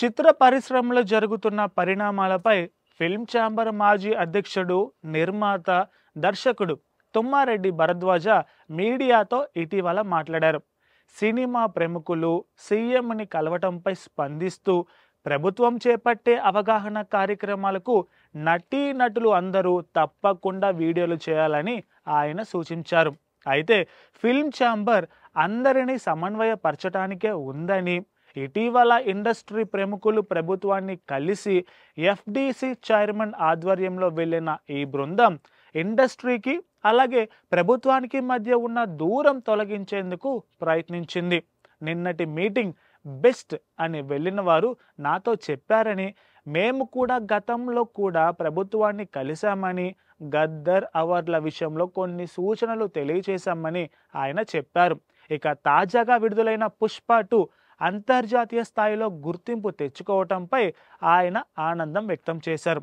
చిత్ర పరిశ్రమలో జరుగుతున్న పరిణామాలపై ఫిల్మ్ ఛాంబర్ మాజీ అధ్యక్షుడు, నిర్మాత, దర్శకుడు తుమ్మారెడ్డి భరద్వాజ మీడియాతో ఇటీవల మాట్లాడారు. సినిమా ప్రముఖులు సీఎంని కలవటంపై స్పందిస్తూ ప్రభుత్వం చేపట్టే అవగాహన కార్యక్రమాలకు నటీనటులు అందరూ తప్పకుండా వీడియోలు చేయాలని ఆయన సూచించారు. అయితే ఫిల్మ్ ఛాంబర్ అందరినీ సమన్వయపరచటానికే ఉందని, ఇటీవల ఇండస్ట్రీ ప్రముఖులు ప్రభుత్వాన్ని కలిసి ఎఫ్డిసి చైర్మన్ ఆధ్వర్యంలో వెళ్ళిన ఈ బృందం ఇండస్ట్రీకి అలాగే ప్రభుత్వానికి మధ్య ఉన్న దూరం తొలగించేందుకు ప్రయత్నించింది. నిన్నటి మీటింగ్ బెస్ట్ అని వెళ్ళిన వారు నాతో చెప్పారని, మేము కూడా గతంలో కూడా ప్రభుత్వాన్ని కలిశామని, గద్దర్ అవార్డుల విషయంలో కొన్ని సూచనలు తెలియచేశామని ఆయన చెప్పారు. ఇక తాజాగా విడుదలైన పుష్ప 2 అంతర్జాతీయ స్థాయిలో గుర్తింపు తెచ్చుకోవటంపై ఆయన ఆనందం వ్యక్తం చేశారు.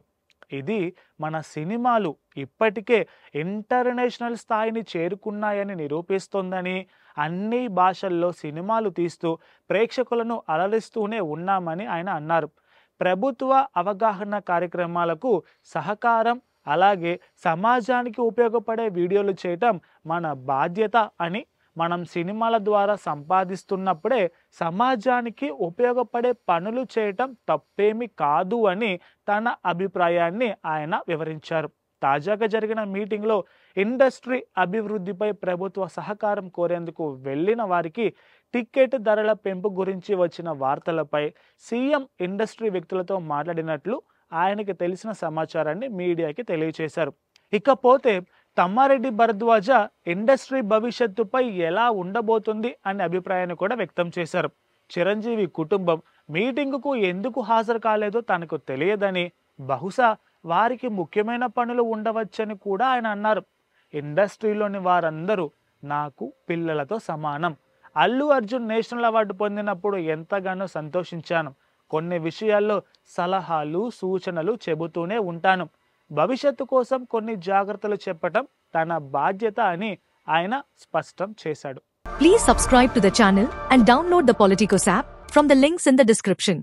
ఇది మన సినిమాలు ఇప్పటికే ఇంటర్నేషనల్ స్థాయిని చేరుకున్నాయని నిరూపిస్తోందని, అన్ని భాషల్లో సినిమాలు తీస్తూ ప్రేక్షకులను అలరిస్తూనే ఉన్నామని ఆయన అన్నారు. ప్రభుత్వ అవగాహన కార్యక్రమాలకు సహకారం అలాగే సమాజానికి ఉపయోగపడే వీడియోలు చేయటం మన బాధ్యత అని, మనం సినిమాల ద్వారా సంపాదిస్తున్నప్పుడే సమాజానికి ఉపయోగపడే పనులు చేయటం తప్పేమీ కాదు అని తన అభిప్రాయాన్ని ఆయన వివరించారు. తాజాగా జరిగిన మీటింగ్లో ఇండస్ట్రీ అభివృద్ధిపై ప్రభుత్వ సహకారం కోరేందుకు వెళ్ళిన వారికి టికెట్ ధరల పెంపు గురించి వచ్చిన వార్తలపై సీఎం ఇండస్ట్రీ వ్యక్తులతో మాట్లాడినట్లు ఆయనకి తెలిసిన సమాచారాన్ని మీడియాకి తెలియజేశారు. ఇకపోతే తమ్మారెడ్డి భరద్వాజ ఇండస్ట్రీ భవిష్యత్తుపై ఎలా ఉండబోతుంది అనే అభిప్రాయాన్ని కూడా వ్యక్తం చేశారు. చిరంజీవి కుటుంబం మీటింగుకు ఎందుకు హాజరు కాలేదో తనకు తెలియదని, బహుశా వారికి ముఖ్యమైన పనులు ఉండవచ్చని కూడా ఆయన అన్నారు. ఇండస్ట్రీలోని వారందరూ నాకు పిల్లలతో సమానం. అల్లు అర్జున్ నేషనల్ అవార్డు పొందినప్పుడు ఎంతగానో సంతోషించాను. కొన్ని విషయాల్లో సలహాలు సూచనలు చెబుతూనే ఉంటాను. భవిష్యత్తు కోసం కొన్ని జాగ్రత్తలు చెప్పటం తన బాధ్యత అని ఆయన స్పష్టం చేశాడు. Please subscribe to the channel and download the Politicos app from the links in the description.